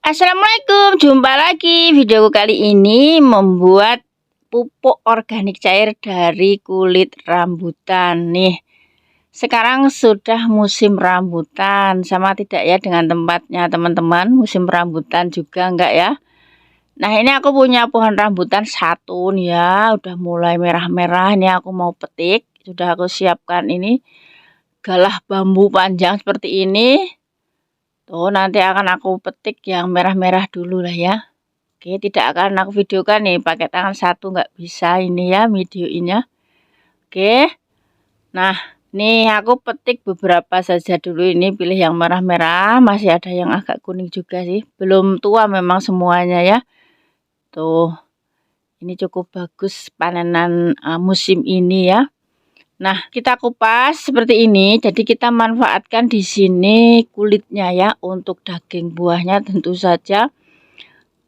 Assalamualaikum, jumpa lagi. Videoku kali ini membuat pupuk organik cair dari kulit rambutan. Nih, sekarang sudah musim rambutan, sama tidak ya dengan tempatnya teman-teman? Musim rambutan juga enggak ya? Nah, ini aku punya pohon rambutan satu nih ya, udah mulai merah-merah. Ini aku mau petik, sudah aku siapkan ini galah bambu panjang seperti ini. Tuh, nanti akan aku petik yang merah-merah dulu lah ya. Oke, tidak akan aku videokan nih pakai tangan satu, nggak bisa ini ya videoinnya. Oke, nah nih aku petik beberapa saja dulu, ini pilih yang merah-merah, masih ada yang agak kuning juga sih, belum tua memang semuanya ya. Tuh, ini cukup bagus panenan musim ini ya. Nah, kita kupas seperti ini. Jadi kita manfaatkan di sini kulitnya ya, untuk daging buahnya tentu saja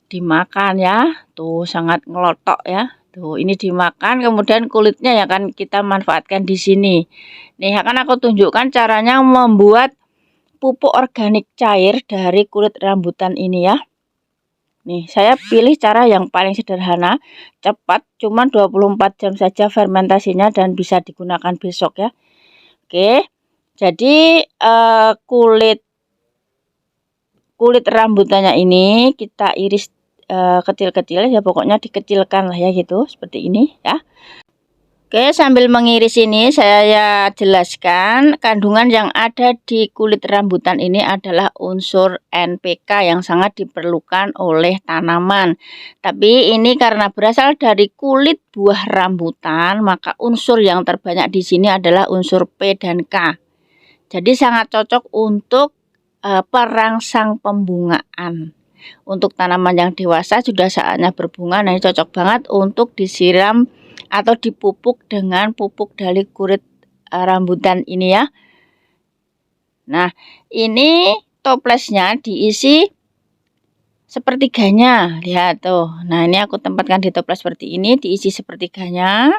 dimakan ya. Tuh sangat ngelotok ya. Tuh ini dimakan, kemudian kulitnya ya kan kita manfaatkan di sini. Nih akan aku tunjukkan caranya membuat pupuk organik cair dari kulit rambutan ini ya. Nih, saya pilih cara yang paling sederhana, cepat, cuman 24 jam saja fermentasinya dan bisa digunakan besok ya. Oke. Jadi kulit rambutannya ini kita iris kecil-kecil ya, pokoknya dikecilkan lah ya gitu, seperti ini ya. Oke, sambil mengiris ini saya jelaskan kandungan yang ada di kulit rambutan ini adalah unsur NPK yang sangat diperlukan oleh tanaman. Tapi ini karena berasal dari kulit buah rambutan, maka unsur yang terbanyak di sini adalah unsur P dan K. Jadi sangat cocok untuk perangsang pembungaan. Untuk tanaman yang dewasa sudah saatnya berbunga, nah ini cocok banget untuk disiram atau dipupuk dengan pupuk dari kulit rambutan ini ya. Nah, ini toplesnya diisi sepertiganya, lihat tuh. Nah, ini aku tempatkan di toples seperti ini, diisi sepertiganya.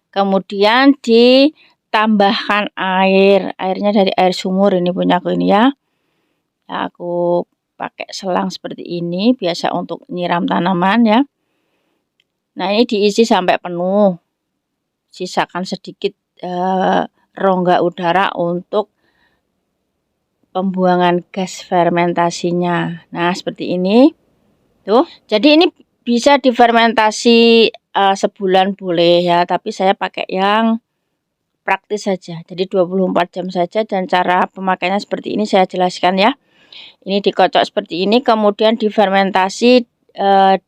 Kemudian ditambahkan air, airnya dari air sumur, ini punya aku ini ya. Aku pakai selang seperti ini, biasa untuk nyiram tanaman ya. Nah, ini diisi sampai penuh. Sisakan sedikit rongga udara untuk pembuangan gas fermentasinya. Nah, seperti ini. Tuh, jadi ini bisa difermentasi sebulan boleh ya, tapi saya pakai yang praktis saja. Jadi 24 jam saja, dan cara pemakaiannya seperti ini saya jelaskan ya. Ini dikocok seperti ini, kemudian difermentasi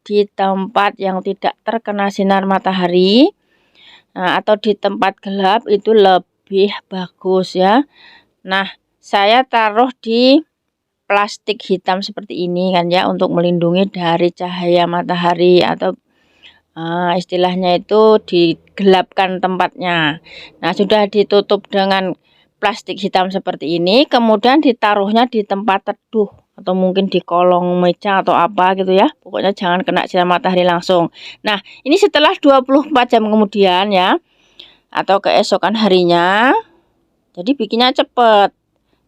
di tempat yang tidak terkena sinar matahari, atau di tempat gelap itu lebih bagus ya. Nah, saya taruh di plastik hitam seperti ini kan ya, untuk melindungi dari cahaya matahari, atau istilahnya itu digelapkan tempatnya. Nah, sudah ditutup dengan plastik hitam seperti ini, kemudian ditaruhnya di tempat teduh atau mungkin di kolong meja atau apa gitu ya. Pokoknya jangan kena sinar matahari langsung. Nah, ini setelah 24 jam kemudian ya, atau keesokan harinya. Jadi bikinnya cepet.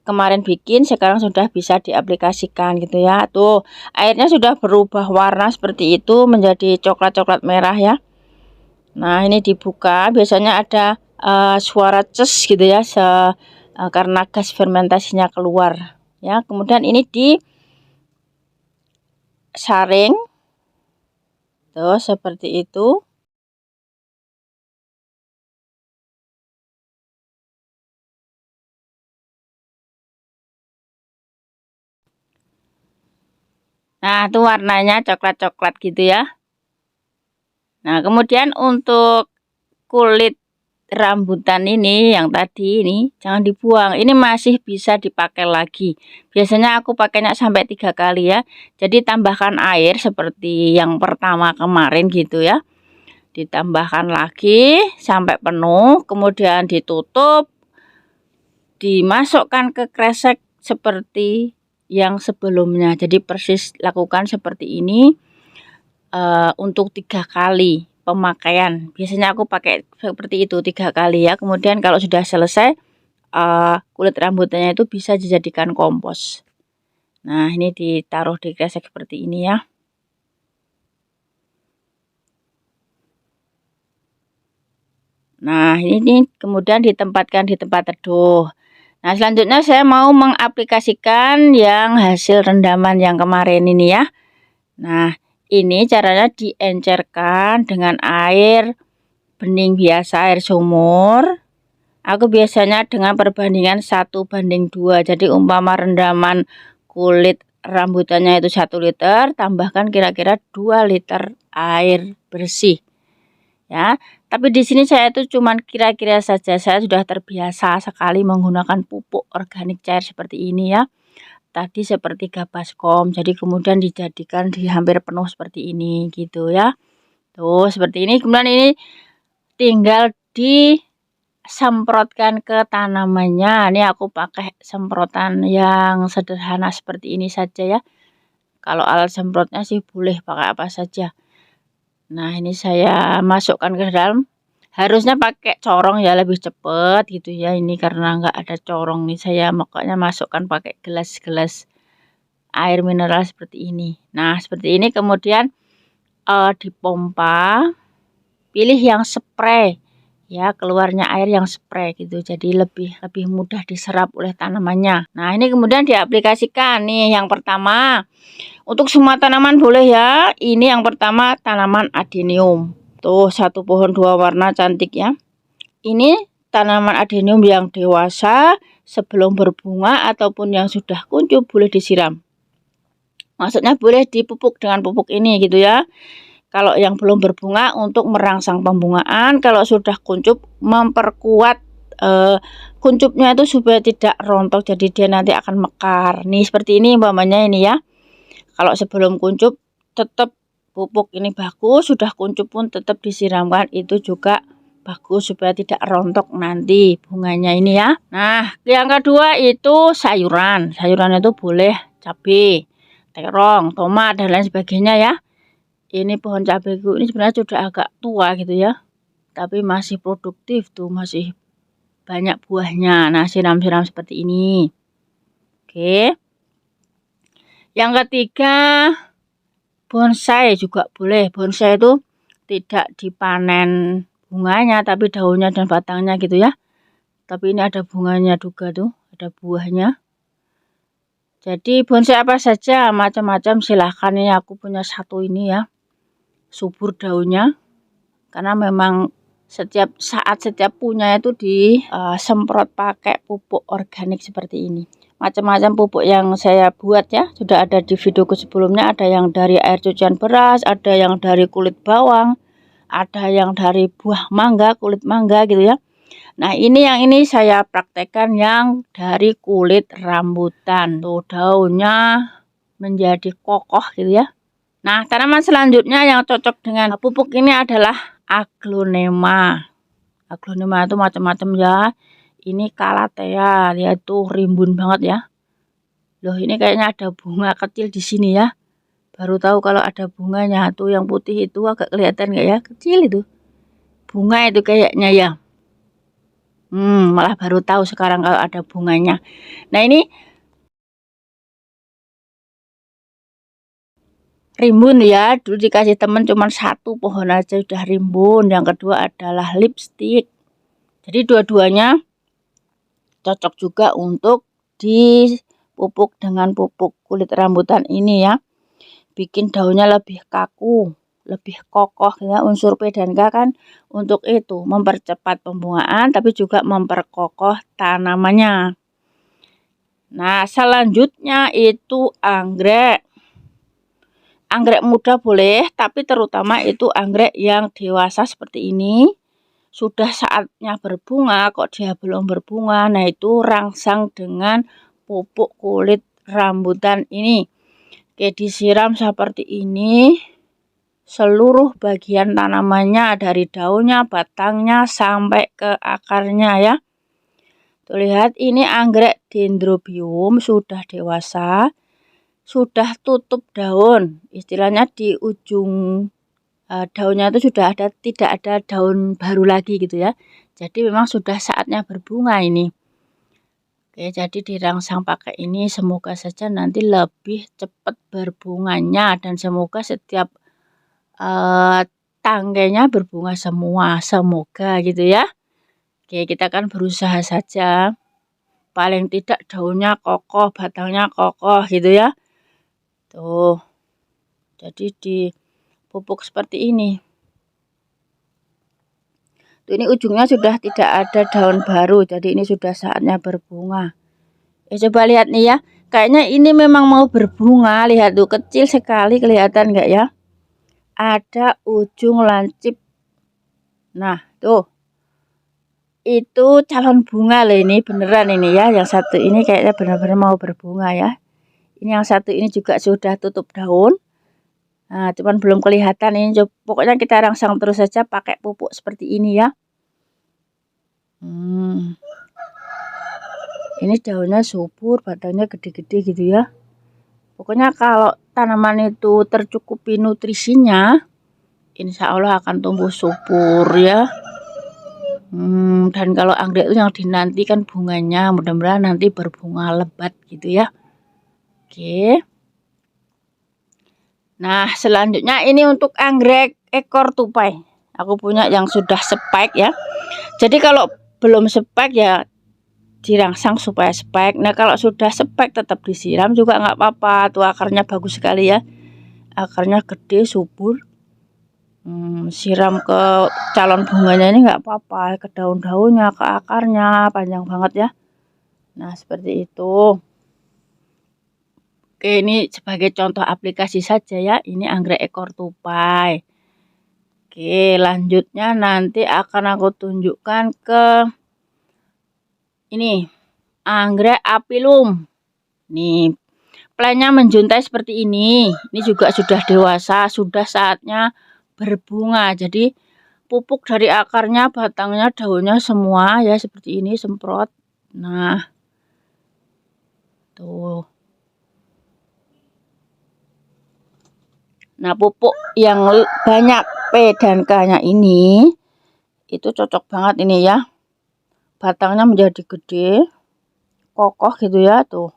Kemarin bikin, sekarang sudah bisa diaplikasikan gitu ya. Tuh, airnya sudah berubah warna seperti itu, menjadi coklat-coklat merah ya. Nah, ini dibuka, biasanya ada suara ces gitu ya, karena gas fermentasinya keluar ya. Kemudian ini disaring tuh seperti itu. Nah, itu warnanya coklat-coklat gitu ya. Nah, kemudian untuk kulit rambutan ini yang tadi ini jangan dibuang, ini masih bisa dipakai lagi. Biasanya aku pakainya sampai 3 kali ya. Jadi tambahkan air seperti yang pertama kemarin gitu ya, ditambahkan lagi sampai penuh, kemudian ditutup, dimasukkan ke kresek seperti yang sebelumnya. Jadi persis lakukan seperti ini untuk 3 kali pemakaian. Biasanya aku pakai seperti itu 3 kali ya. Kemudian kalau sudah selesai, kulit rambutannya itu bisa dijadikan kompos. Nah, ini ditaruh di kresek seperti ini ya. Nah, ini kemudian ditempatkan di tempat teduh. Nah, selanjutnya saya mau mengaplikasikan yang hasil rendaman yang kemarin ini ya. Nah, ini caranya diencerkan dengan air bening biasa, air sumur. Aku biasanya dengan perbandingan 1:2. Jadi umpama rendaman kulit rambutannya itu 1 liter, tambahkan kira-kira 2 liter air bersih. Ya, tapi di sini saya itu cuman kira-kira saja. Saya sudah terbiasa sekali menggunakan pupuk organik cair seperti ini ya. Tadi seperti Gabaskom, jadi kemudian dijadikan di hampir penuh seperti ini gitu ya. Tuh, seperti ini. Kemudian ini tinggal disemprotkan ke tanamannya. Ini aku pakai semprotan yang sederhana seperti ini saja ya. Kalau alat semprotnya sih boleh pakai apa saja. Nah, ini saya masukkan ke dalam. Harusnya pakai corong ya, lebih cepat gitu ya. Ini karena nggak ada corong nih, saya makanya masukkan pakai gelas-gelas air mineral seperti ini. Nah, seperti ini kemudian dipompa. Pilih yang spray ya, keluarnya air yang spray gitu. Jadi lebih mudah diserap oleh tanamannya. Nah, ini kemudian diaplikasikan nih yang pertama. Untuk semua tanaman boleh ya. Ini yang pertama tanaman adenium. Tuh, satu pohon 2 warna cantik ya. Ini tanaman adenium yang dewasa sebelum berbunga ataupun yang sudah kuncup boleh disiram. Maksudnya boleh dipupuk dengan pupuk ini gitu ya. Kalau yang belum berbunga untuk merangsang pembungaan, kalau sudah kuncup memperkuat kuncupnya itu supaya tidak rontok, jadi dia nanti akan mekar. Nih seperti ini umpamanya ini ya. Kalau sebelum kuncup tetap pupuk ini bagus, sudah kuncup pun tetap disiramkan, itu juga bagus supaya tidak rontok nanti bunganya ini ya. Nah, yang kedua itu sayuran. Sayuran itu boleh cabai, terong, tomat dan lain sebagainya ya. Ini pohon cabaiku ini sebenarnya sudah agak tua gitu ya, tapi masih produktif tuh, masih banyak buahnya. Nah, siram-siram seperti ini. Oke. Yang ketiga, bonsai juga boleh. Bonsai itu tidak dipanen bunganya, tapi daunnya dan batangnya gitu ya. Tapi ini ada bunganya juga tuh, ada buahnya. Jadi bonsai apa saja, macam-macam silahkan. Ini aku punya satu ini ya, subur daunnya. Karena memang setiap saat setiap punya itu disemprot pakai pupuk organik seperti ini. Macam-macam pupuk yang saya buat ya, sudah ada di videoku sebelumnya. Ada yang dari air cucian beras, ada yang dari kulit bawang, ada yang dari buah mangga, kulit mangga gitu ya. Nah, ini saya praktekkan yang dari kulit rambutan. Tuh, daunnya menjadi kokoh gitu ya. Nah, tanaman selanjutnya yang cocok dengan pupuk ini adalah aglonema. Aglonema itu macam-macam ya. Ini calathea, lihat tuh rimbun banget ya. Loh, ini kayaknya ada bunga kecil di sini ya. Baru tahu kalau ada bunganya. Tuh yang putih itu agak kelihatan nggak ya? Kecil itu. Bunga itu kayaknya ya. Malah baru tahu sekarang kalau ada bunganya. Nah, ini rimbun ya. Dulu dikasih temen cuma satu pohon aja udah rimbun. Yang kedua adalah lipstick. Jadi dua-duanya cocok juga untuk dipupuk dengan pupuk kulit rambutan ini ya. Bikin daunnya lebih kaku, lebih kokoh ya. Unsur P dan K kan untuk itu mempercepat pembungaan tapi juga memperkokoh tanamannya. Nah, selanjutnya itu anggrek. Anggrek muda boleh, tapi terutama itu anggrek yang dewasa seperti ini. Sudah saatnya berbunga kok dia belum berbunga. Nah, itu rangsang dengan pupuk kulit rambutan ini. Oke, disiram seperti ini. Seluruh bagian tanamannya dari daunnya, batangnya sampai ke akarnya ya. Tuh lihat, ini anggrek dendrobium sudah dewasa, sudah tutup daun. Istilahnya di ujung daunnya itu sudah tidak ada daun baru lagi gitu ya. Jadi memang sudah saatnya berbunga ini. Oke, jadi dirangsang pakai ini semoga saja nanti lebih cepat berbunganya dan semoga setiap tangkainya berbunga semua, semoga gitu ya. Oke, kita kan berusaha saja. Paling tidak daunnya kokoh, batangnya kokoh gitu ya. Tuh. Jadi dipupuk seperti ini. Tuh, ini ujungnya sudah tidak ada daun baru, jadi ini sudah saatnya berbunga. Coba lihat nih ya, kayaknya ini memang mau berbunga. Lihat tuh, kecil sekali, kelihatan nggak ya? Ada ujung lancip. Nah, tuh. Itu calon bunga loh, ini beneran ini ya. Yang satu ini kayaknya benar-benar mau berbunga ya. Ini yang satu ini juga sudah tutup daun. Nah, cuman belum kelihatan ini. Pokoknya kita rangsang terus saja pakai pupuk seperti ini ya. Ini daunnya subur, batangnya gede-gede gitu ya. Pokoknya kalau tanaman itu tercukupi nutrisinya, insya Allah akan tumbuh subur ya. Dan kalau anggrek itu yang dinantikan bunganya, mudah-mudahan nanti berbunga lebat gitu ya. Oke. Nah, selanjutnya ini untuk anggrek ekor tupai. Aku punya yang sudah spike ya. Jadi kalau belum spike ya dirangsang supaya spike. Nah, kalau sudah spike tetap disiram juga nggak apa-apa. Tuh akarnya bagus sekali ya. Akarnya gede, subur. Siram ke calon bunganya ini nggak apa-apa, ke daun-daunnya, ke akarnya, panjang banget ya. Nah, seperti itu. Oke, ini sebagai contoh aplikasi saja ya. Ini anggrek ekor tupai. Oke, lanjutnya nanti akan aku tunjukkan ke ini anggrek apilum. Nih, plannya menjuntai seperti ini. Ini juga sudah dewasa, sudah saatnya berbunga. Jadi pupuk dari akarnya, batangnya, daunnya semua ya seperti ini, semprot. Nah, tuh. Nah, pupuk yang banyak P dan K-nya ini itu cocok banget ini ya. Batangnya menjadi gede, kokoh gitu ya, tuh.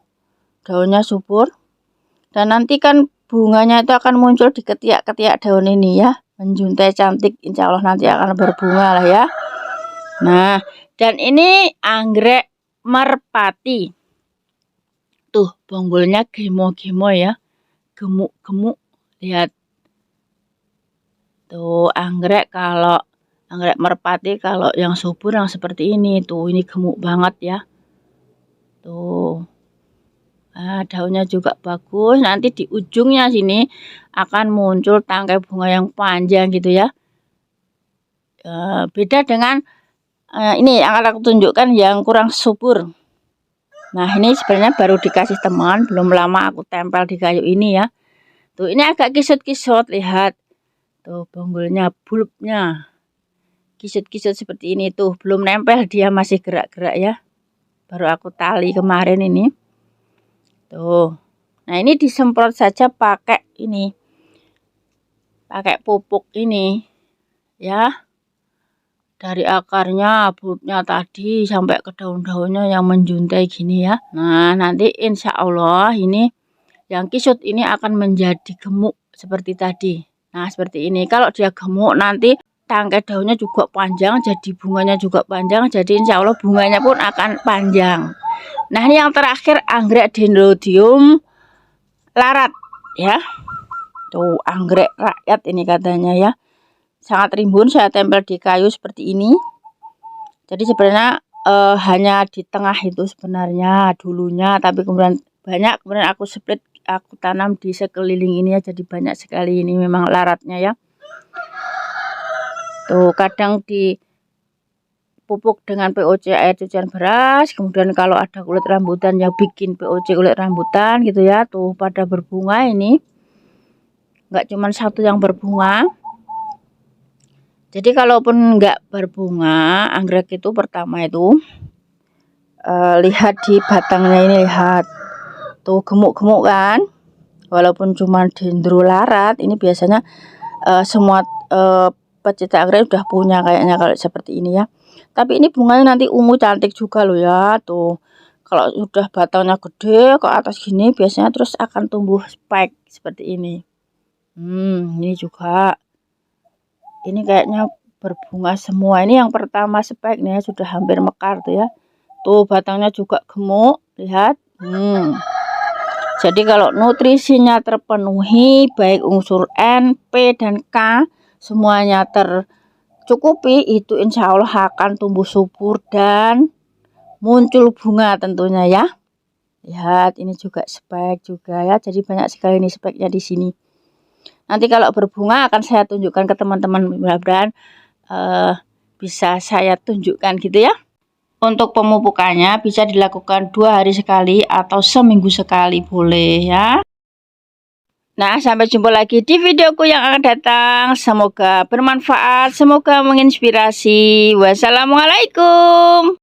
Daunnya subur. Dan nanti kan bunganya itu akan muncul di ketiak-ketiak daun ini ya. Menjuntai cantik, insya Allah nanti akan berbunga lah ya. Nah, dan ini anggrek merpati. Tuh, bonggolnya gemo-gemo ya. Gemuk-gemuk. Lihat. Tuh, anggrek merpati kalau yang subur yang seperti ini. Tuh, ini gemuk banget ya. Tuh. Nah, daunnya juga bagus. Nanti di ujungnya sini akan muncul tangkai bunga yang panjang gitu ya. Beda dengan ini yang akan aku tunjukkan yang kurang subur. Nah, ini sebenarnya baru dikasih teman, belum lama aku tempel di kayu ini ya. Tuh, ini agak kisut-kisut, lihat. Tuh, bonggolnya, bulbnya. Kisut-kisut seperti ini tuh, belum nempel, dia masih gerak-gerak ya. Baru aku tali kemarin ini. Tuh. Nah, ini disemprot saja pakai ini. Pakai pupuk ini. Ya. Dari akarnya, bulbnya tadi sampai ke daun-daunnya yang menjuntai gini ya. Nah, nanti insya Allah ini yang kisut ini akan menjadi gemuk seperti tadi. Nah, seperti ini. Kalau dia gemuk nanti tangkai daunnya juga panjang, jadi bunganya juga panjang. Jadi insya Allah bunganya pun akan panjang. Nah, ini yang terakhir anggrek dendrodium larat ya. Tuh, anggrek rakyat ini katanya ya. Sangat rimbun, saya tempel di kayu seperti ini. Jadi sebenarnya hanya di tengah itu sebenarnya dulunya, tapi kemudian banyak, kemudian aku split, aku tanam di sekeliling ini ya, jadi banyak sekali ini memang laratnya ya. Tuh, kadang di pupuk dengan POC air cucian beras, kemudian kalau ada kulit rambutan ya bikin POC kulit rambutan gitu ya. Tuh, pada berbunga ini. Nggak cuma satu yang berbunga. Jadi kalaupun nggak berbunga, anggrek itu pertama itu lihat di batangnya ini, lihat tuh gemuk-gemuk kan. Walaupun cuma dendrolarat, ini biasanya semua pecinta anggrek udah punya kayaknya kalau seperti ini ya. Tapi ini bunganya nanti ungu cantik juga loh ya. Tuh, Kalau sudah batangnya gede ke atas gini biasanya terus akan tumbuh spike seperti ini. Ini juga. Ini kayaknya berbunga semua. Ini yang pertama spike nih sudah hampir mekar tuh ya. Tuh batangnya juga gemuk, lihat. Jadi kalau nutrisinya terpenuhi baik unsur N, P dan K semuanya tercukupi, itu insya Allah akan tumbuh subur dan muncul bunga tentunya ya. Lihat ini juga spike juga ya. Jadi banyak sekali nih speknya di sini. Nanti kalau berbunga akan saya tunjukkan ke teman-teman, mudah-mudahan bisa saya tunjukkan gitu ya. Untuk pemupukannya bisa dilakukan 2 hari sekali atau seminggu sekali boleh ya. Nah, sampai jumpa lagi di videoku yang akan datang. Semoga bermanfaat, semoga menginspirasi. Wassalamualaikum.